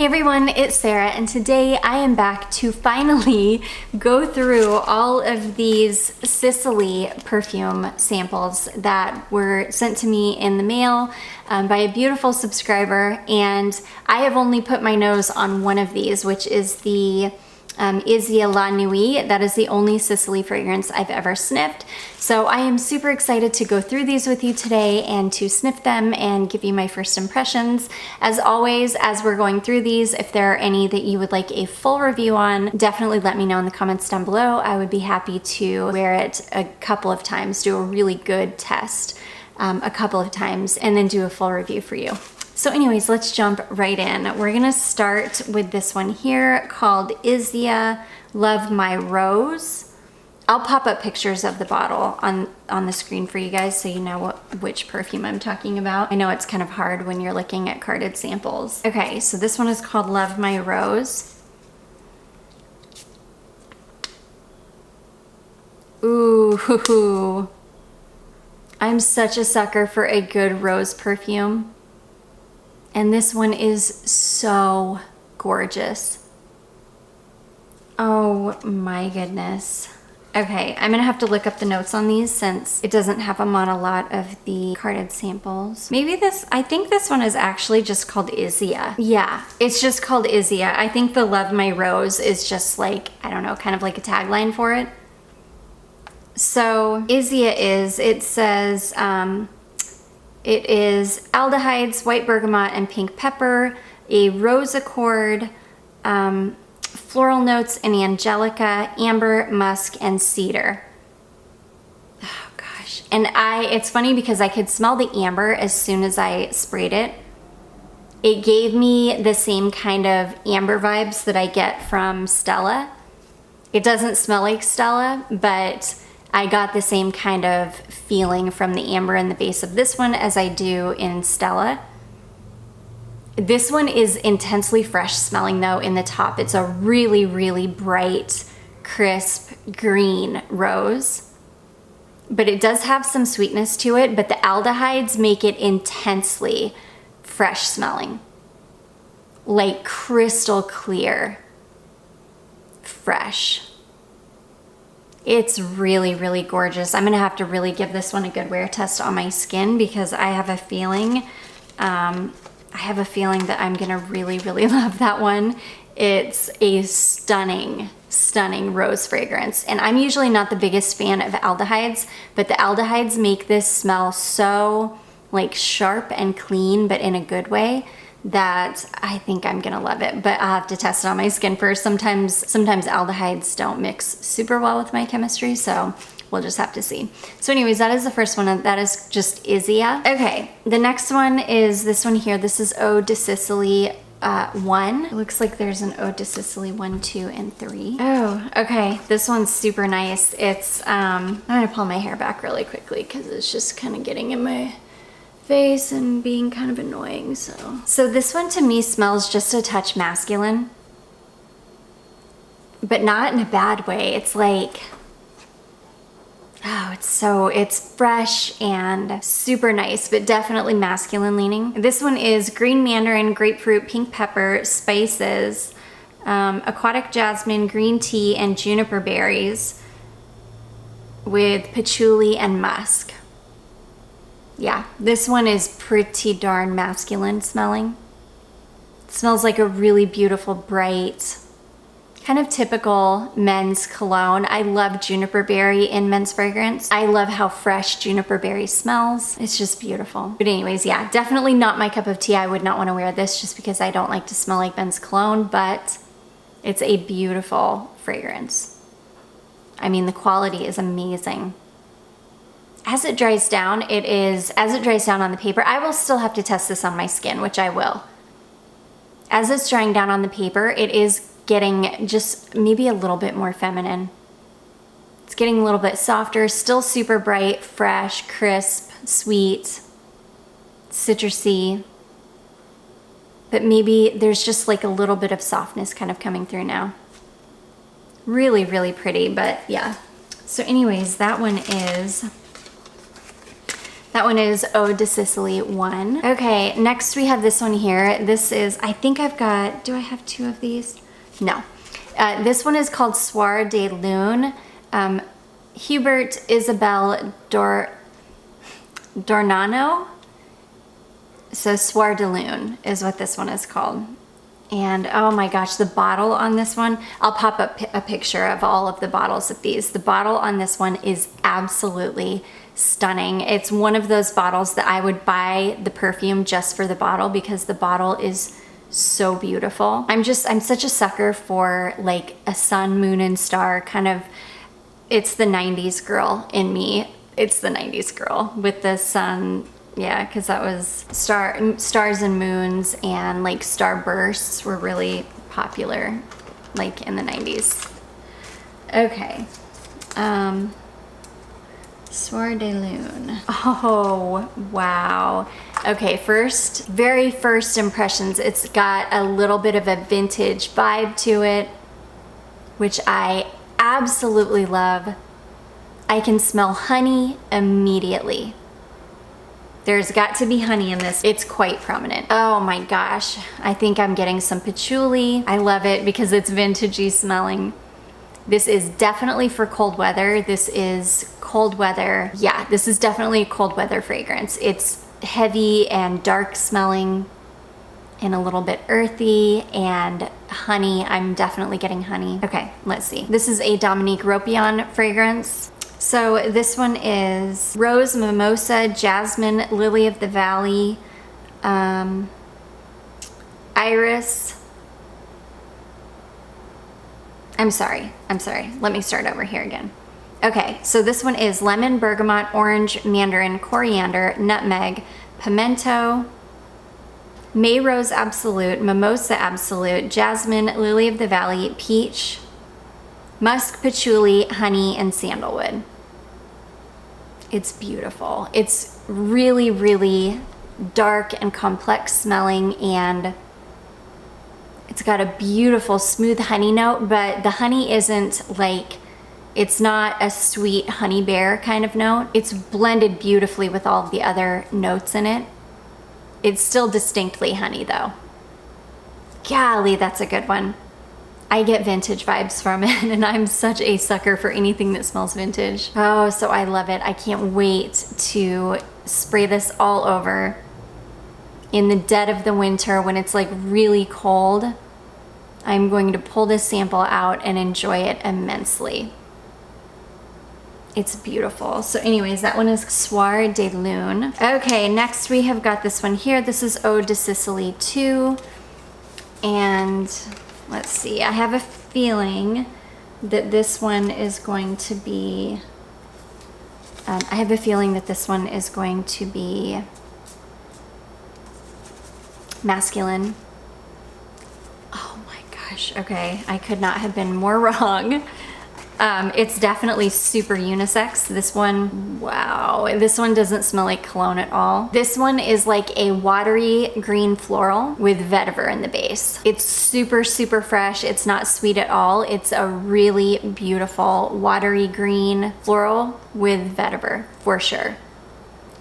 Hey everyone, it's Sarah, and today I am back to finally go through all of these Sisely perfume samples that were sent to me in the mail by a beautiful subscriber, and I have only put my nose on one of these, which is the Izia La Nuit. That is the only Sisely fragrance I've ever sniffed. So I am super excited to go through these with you today and to sniff them and give you my first impressions. As always, as we're going through these, if there are any that you would like a full review on, definitely let me know in the comments down below. I would be happy to wear it a couple of times, do a really good test a couple of times, and then do a full review for you. So anyways, let's jump right in. We're gonna start with this one here called Izia Love My Rose. I'll pop up pictures of the bottle on the screen for you guys so you know which perfume I'm talking about. I know it's kind of hard when you're looking at carded samples. Okay, so this one is called Love My Rose. Ooh, hoo hoo. I'm such a sucker for a good rose perfume. And this one is so gorgeous. Oh my goodness. Okay, I'm gonna have to look up the notes on these since it doesn't have them on a lot of the carded samples. Maybe I think this one is actually just called Izia. Yeah, it's just called Izia. I think the Love My Rose is just like, I don't know, kind of like a tagline for it. So Izia it says, it is aldehydes, white bergamot, and pink pepper, a rose accord, floral notes in angelica, amber, musk, and cedar. Oh gosh. And it's funny because I could smell the amber as soon as I sprayed it. It gave me the same kind of amber vibes that I get from Stella. It doesn't smell like Stella, but I got the same kind of feeling from the amber in the base of this one as I do in Stella. This one is intensely fresh smelling though in the top. It's a really, really bright, crisp green rose. But it does have some sweetness to it, but the aldehydes make it intensely fresh smelling. Like crystal clear, fresh. It's really, really gorgeous. I'm gonna have to really give this one a good wear test on my skin because I have a feeling that I'm gonna really, really love that one. It's a stunning, stunning rose fragrance. And I'm usually not the biggest fan of aldehydes, but the aldehydes make this smell so like sharp and clean, but in a good way, that I think I'm gonna love it, but I'll have to test it on my skin first. Sometimes aldehydes don't mix super well with my chemistry, so we'll just have to see. So anyways, that is the first one. That is just Izia. Okay, the next one is this one here. This is Eau de Sisely 1. It looks like there's an Eau de Sisely 1, 2, and 3. Oh, okay. This one's super nice. It's, I'm gonna pull my hair back really quickly because it's just kind of getting in my face and being kind of annoying. So this one to me smells just a touch masculine, but not in a bad way. It's like, oh, it's fresh and super nice, but definitely masculine leaning. This one is green mandarin, grapefruit, pink pepper, spices, aquatic jasmine, green tea, and juniper berries with patchouli and musk. Yeah, this one is pretty darn masculine smelling. It smells like a really beautiful, bright, kind of typical men's cologne. I love juniper berry in men's fragrance. I love how fresh juniper berry smells. It's just beautiful. But anyways, yeah, definitely not my cup of tea. I would not want to wear this just because I don't like to smell like men's cologne, but it's a beautiful fragrance. I mean, the quality is amazing. As it dries down, on the paper, I will still have to test this on my skin, which I will. As it's drying down on the paper, it is getting just maybe a little bit more feminine. It's getting a little bit softer, still super bright, fresh, crisp, sweet, citrusy. But maybe there's just like a little bit of softness kind of coming through now. Really, really pretty, but yeah. So anyways, that one is That one is Eau de Sisely 1. Okay, next we have this one here. This is, I think I've got, do I have 2 of these? No. This one is called Soir de Lune. Hubert Isabel Dornano. So Soir de Lune is what this one is called. And oh my gosh, the bottle on this one, I'll pop up a picture of all of the bottles of these. The bottle on this one is absolutely stunning. It's one of those bottles that I would buy the perfume just for the bottle because the bottle is so beautiful. I'm such a sucker for like a sun, moon, and star kind of, it's the 90s girl in me. It's the 90s girl with the sun. Yeah, because that was stars and moons and like starbursts were really popular like in the 90s. Okay. Soir de Lune. Oh, wow. Okay, very first impressions, it's got a little bit of a vintage vibe to it, which I absolutely love. I can smell honey immediately. There's got to be honey in this. It's quite prominent. Oh my gosh. I think I'm getting some patchouli. I love it because it's vintagey smelling. This is definitely for cold weather. This is cold weather. Yeah, this is definitely a cold weather fragrance. It's heavy and dark smelling and a little bit earthy and honey. I'm definitely getting honey. Okay, let's see. This is a Dominique Ropion fragrance. So this one is Rose, Mimosa, Jasmine, Lily of the Valley, Iris. I'm sorry. Let me start over here again. Okay, so this one is lemon, bergamot, orange, mandarin, coriander, nutmeg, pimento, May Rose Absolute, Mimosa Absolute, Jasmine, Lily of the Valley, peach, musk, patchouli, honey, and sandalwood. It's beautiful. It's really, really dark and complex smelling, and it's got a beautiful smooth honey note, but the honey isn't like, it's not a sweet honey bear kind of note. It's blended beautifully with all of the other notes in it. It's still distinctly honey though. Golly, that's a good one. I get vintage vibes from it, and I'm such a sucker for anything that smells vintage. Oh, so I love it. I can't wait to spray this all over in the dead of the winter when it's like really cold. I'm going to pull this sample out and enjoy it immensely. It's beautiful. So anyways, that one is Soir de Lune. Okay, next we have got this one here. This is Eau de Sisely 2. And let's see, I have a feeling that this one is going to be, masculine. Oh my gosh, okay, I could not have been more wrong. It's definitely super unisex. This one, wow, this one doesn't smell like cologne at all. This one is like a watery green floral with vetiver in the base. It's super, super fresh. It's not sweet at all. It's a really beautiful watery green floral with vetiver for sure.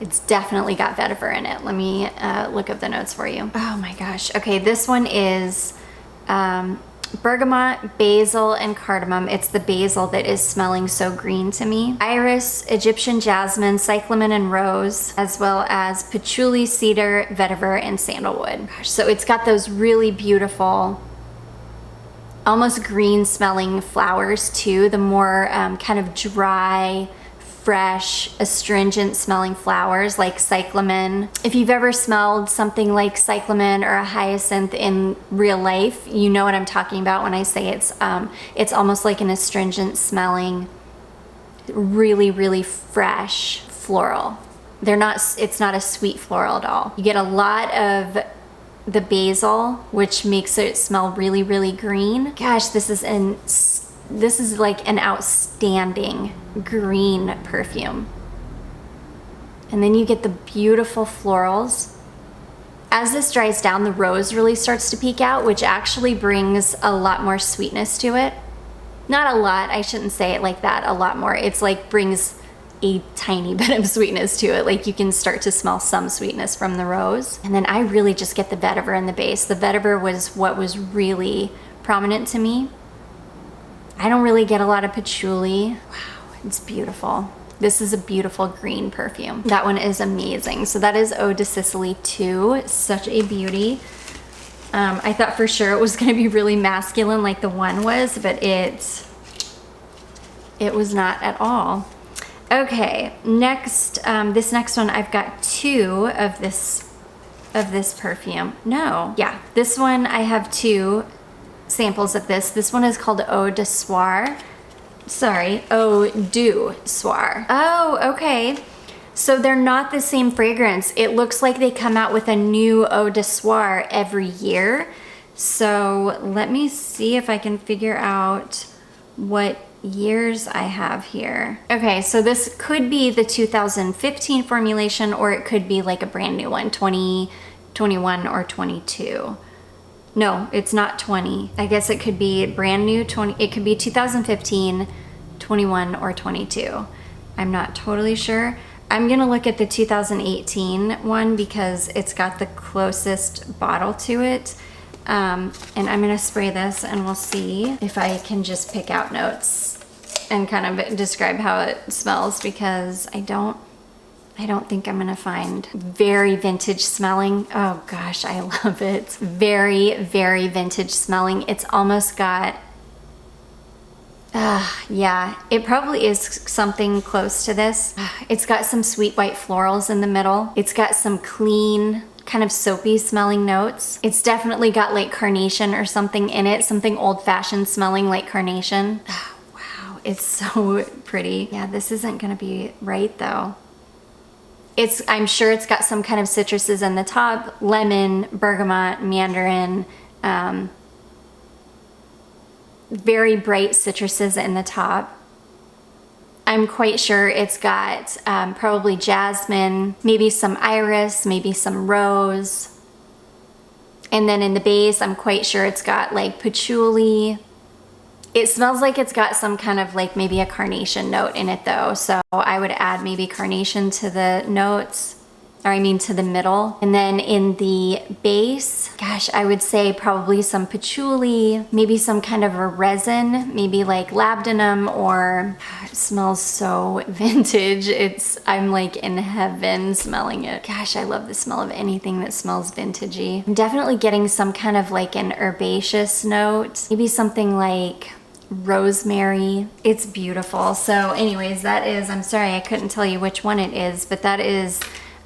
It's definitely got vetiver in it. Let me look up the notes for you. Oh my gosh. Okay, this one is bergamot, basil, and cardamom. It's the basil that is smelling so green to me. Iris, Egyptian jasmine, cyclamen, and rose, as well as patchouli, cedar, vetiver, and sandalwood. Gosh, so it's got those really beautiful, almost green smelling flowers too. The more kind of dry, fresh, astringent smelling flowers like cyclamen. If you've ever smelled something like cyclamen or a hyacinth in real life, you know what I'm talking about when I say it's almost like an astringent smelling, really, really fresh floral. It's not a sweet floral at all. You get a lot of the basil, which makes it smell really, really green. Gosh, this is like an outstanding green perfume. And then you get the beautiful florals. As this dries down, the rose really starts to peek out, which actually brings a lot more sweetness to it. Not a lot, I shouldn't say it like that, a lot more. It's like brings a tiny bit of sweetness to it. Like you can start to smell some sweetness from the rose. And then I really just get the vetiver in the base. The vetiver was what was really prominent to me. I don't really get a lot of patchouli. Wow, it's beautiful. This is a beautiful green perfume. That one is amazing. So that is Eau de Sisely 2. Such a beauty. I thought for sure it was gonna be really masculine like the one was, but it was not at all. Okay, next, this next one, I've got 2 of this perfume. No, yeah, this one I have 2 samples of this. This one is called Eau de Soir. Sorry, Eau de Soir. Oh, okay. So they're not the same fragrance. It looks like they come out with a new Eau de Soir every year. So let me see if I can figure out what years I have here. Okay, so this could be the 2015 formulation, or it could be like a brand new one, 2021 or 22. No, it's not 20. I guess it could be brand new 20. It could be 2015, 21, or 22. I'm not totally sure. I'm gonna look at the 2018 one because it's got the closest bottle to it. And I'm gonna spray this and we'll see if I can just pick out notes and kind of describe how it smells, because I don't think I'm gonna find very vintage smelling. Oh gosh, I love it. Very, very vintage smelling. It's almost got, yeah, it probably is something close to this. It's got some sweet white florals in the middle. It's got some clean, kind of soapy smelling notes. It's definitely got like carnation or something in it, something old-fashioned smelling like carnation. Wow, it's so pretty. Yeah, this isn't gonna be right though. I'm sure it's got some kind of citruses in the top, lemon, bergamot, mandarin, very bright citruses in the top. I'm quite sure it's got probably jasmine, maybe some iris, maybe some rose. And then in the base, I'm quite sure it's got like patchouli. It smells like it's got some kind of like maybe a carnation note in it though. So I would add maybe carnation to the notes, or I mean to the middle. And then in the base, gosh, I would say probably some patchouli, maybe some kind of a resin, maybe like labdanum, or it smells so vintage. I'm like in heaven smelling it. Gosh, I love the smell of anything that smells vintagey. I'm definitely getting some kind of like an herbaceous note, maybe something like rosemary. It's beautiful. So anyways, that is, I'm sorry I couldn't tell you which one it is, but that is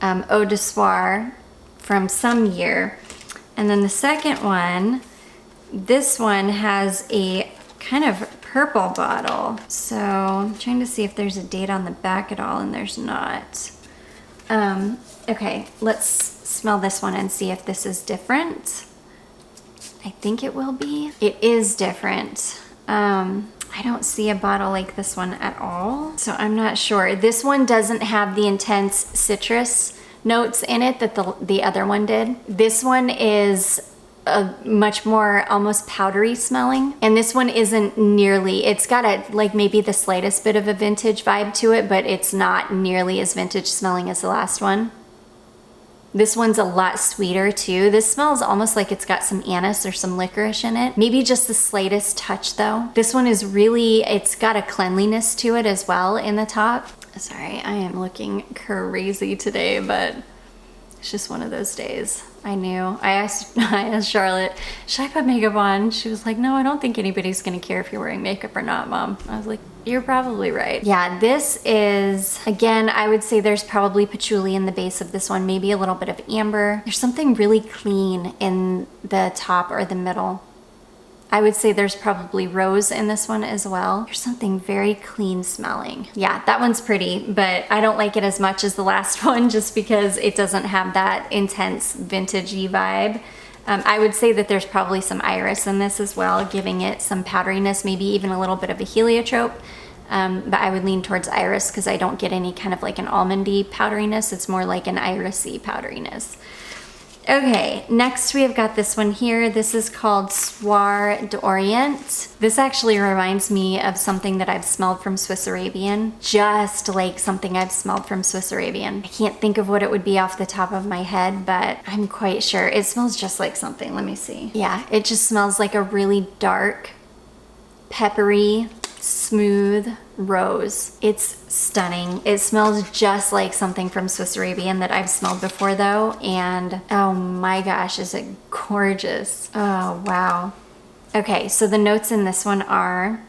Eau de Soir from some year. And then the second one, this one has a kind of purple bottle. So I'm trying to see if there's a date on the back at all, and there's not. Okay, let's smell this one and see if this is different. I think it will be. It is different. I don't see a bottle like this one at all, so I'm not sure. This one doesn't have the intense citrus notes in it that the other one did. This one is a much more almost powdery smelling, and this one isn't nearly, it's got a like maybe the slightest bit of a vintage vibe to it, but it's not nearly as vintage smelling as the last one. This one's a lot sweeter too. This smells almost like it's got some anise or some licorice in it. Maybe just the slightest touch though. This one is really, it's got a cleanliness to it as well in the top. Sorry, I am looking crazy today, but it's just one of those days. I knew. I asked Charlotte, should I put makeup on? She was like, no, I don't think anybody's gonna care if you're wearing makeup or not, Mom. I was like, you're probably right. Yeah, this is, again, I would say there's probably patchouli in the base of this one, maybe a little bit of amber. There's something really clean in the top or the middle. I would say there's probably rose in this one as well. There's something very clean smelling. Yeah, that one's pretty, but I don't like it as much as the last one just because it doesn't have that intense vintagey vibe. I would say that there's probably some iris in this as well, giving it some powderiness, maybe even a little bit of a heliotrope. But I would lean towards iris because I don't get any kind of like an almondy powderiness. It's more like an irisy powderiness. Okay, next we have got this one here. This is called Soir d'Orient. This actually reminds me of something that I've smelled from Swiss Arabian, just like something I've smelled from Swiss Arabian. I can't think of what it would be off the top of my head, but I'm quite sure. It smells just like something. Let me see. Yeah, it just smells like a really dark, peppery, smooth rose. It's stunning. It smells just like something from Swiss Arabian that I've smelled before though, and oh my gosh, is it gorgeous. Oh wow. Okay, so the notes in this one are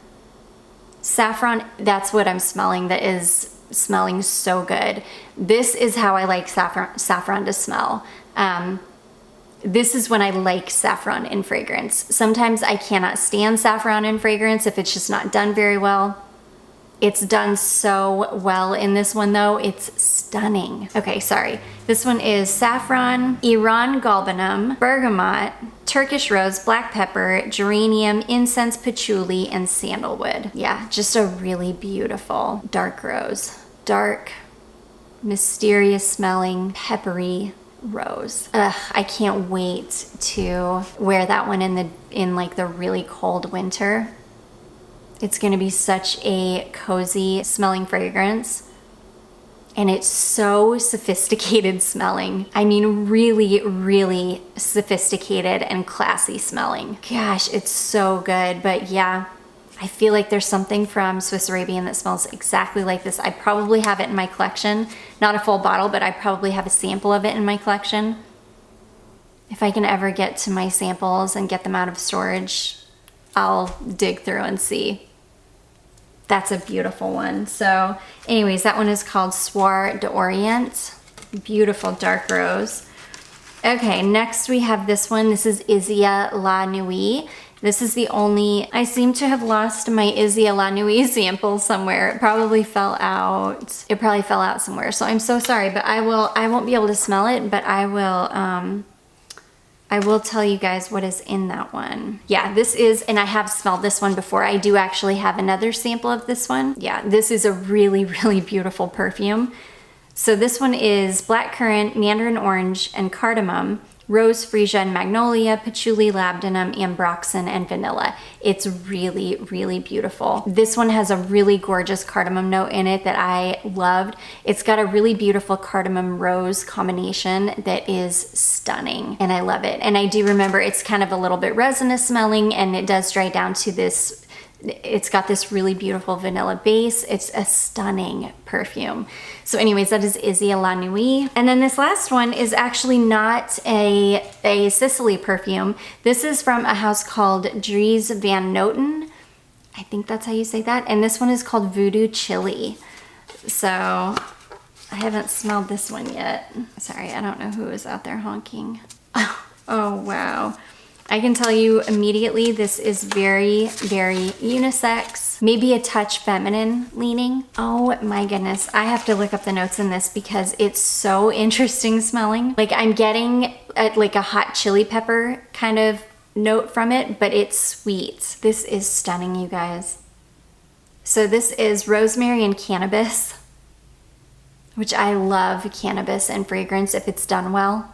saffron. That's what I'm smelling. That is smelling so good. This is how I like saffron to smell. This is when I like saffron in fragrance. Sometimes I cannot stand saffron in fragrance if it's just not done very well. It's done so well in this one though. It's stunning. Okay, sorry. This one is saffron, Iran galbanum, bergamot, Turkish rose, black pepper, geranium, incense, patchouli, and sandalwood. Yeah, just a really beautiful dark rose. Dark, mysterious smelling, peppery rose. Ugh, I can't wait to wear that one in like the really cold winter. It's gonna be such a cozy smelling fragrance. And it's so sophisticated smelling. I mean, really, really sophisticated and classy smelling. Gosh, it's so good. But yeah, I feel like there's something from Swiss Arabian that smells exactly like this. I probably have it in my collection. Not a full bottle, but I probably have a sample of it in my collection. If I can ever get to my samples and get them out of storage, I'll dig through and see. That's a beautiful one. So anyways, that one is called Soir d'Orient. Beautiful dark rose. Okay, next we have this one. This is Izia La Nuit. This is the only, I seem to have lost my Izia La Nuit sample somewhere. It probably fell out. It probably fell out somewhere. So I'm so sorry, but I won't be able to smell it, but I will tell you guys what is in that one. Yeah, this is, and I have smelled this one before. I do actually have another sample of this one. Yeah, this is a really, really beautiful perfume. So this one is blackcurrant, mandarin orange, and cardamom, rose, freesia, and magnolia, patchouli, labdanum, ambroxan, and vanilla. It's really, really beautiful. This one has a really gorgeous cardamom note in it that I loved. It's got a really beautiful cardamom rose combination that is stunning, and I love it. And I do remember it's kind of a little bit resinous smelling, and it does dry down to this. It's got this really beautiful vanilla base. It's a stunning perfume. So anyways, that is Izia La Nuit. And then this last one is actually not a Sisely perfume. This is from a house called Dries van Noten. I think that's how you say that. And this one is called Voodoo Chili. So I haven't smelled this one yet. Sorry, I don't know who is out there honking. Oh, wow. I can tell you immediately this is very, very unisex, maybe a touch feminine leaning. Oh my goodness, I have to look up the notes in this because it's so interesting smelling. Like I'm getting like a hot chili pepper kind of note from it, but it's sweet. This is stunning, you guys. So this is rosemary and cannabis, which I love cannabis and fragrance if it's done well.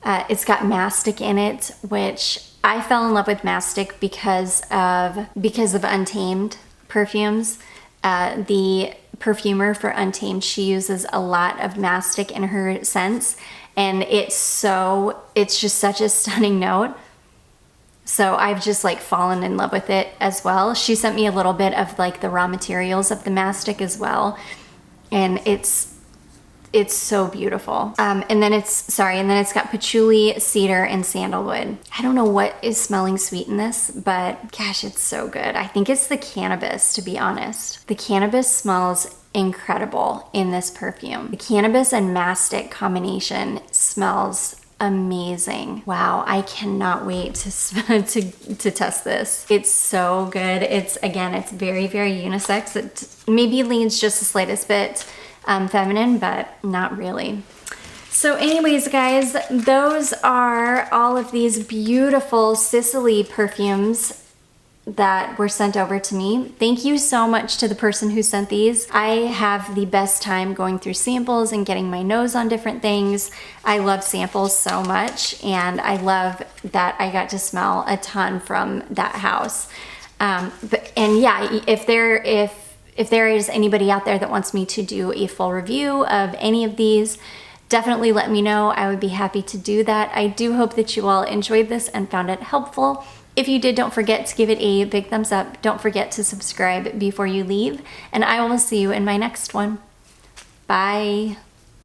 It's got Mastic in it, which I fell in love with Mastic because of Untamed perfumes. The perfumer for Untamed, she uses a lot of Mastic in her scents, and it's just such a stunning note. So I've just like fallen in love with it as well. She sent me a little bit of like the raw materials of the Mastic as well, and it's so beautiful. And then it's got patchouli, cedar, and sandalwood. I don't know what is smelling sweet in this, but gosh, it's so good. I think it's the cannabis, to be honest. The cannabis smells incredible in this perfume. The cannabis and Mastic combination smells amazing. Wow, I cannot wait to test this. It's so good. It's very, very unisex. It maybe leans just the slightest bit feminine, but not really. So anyways, guys, those are all of these beautiful Sisely perfumes that were sent over to me. Thank you so much to the person who sent these. I have the best time going through samples and getting my nose on different things. I love samples so much, and I love that I got to smell a ton from that house. And yeah, if there is anybody out there that wants me to do a full review of any of these, definitely let me know. I would be happy to do that. I do hope that you all enjoyed this and found it helpful. If you did, don't forget to give it a big thumbs up. Don't forget to subscribe before you leave, and I will see you in my next one. Bye.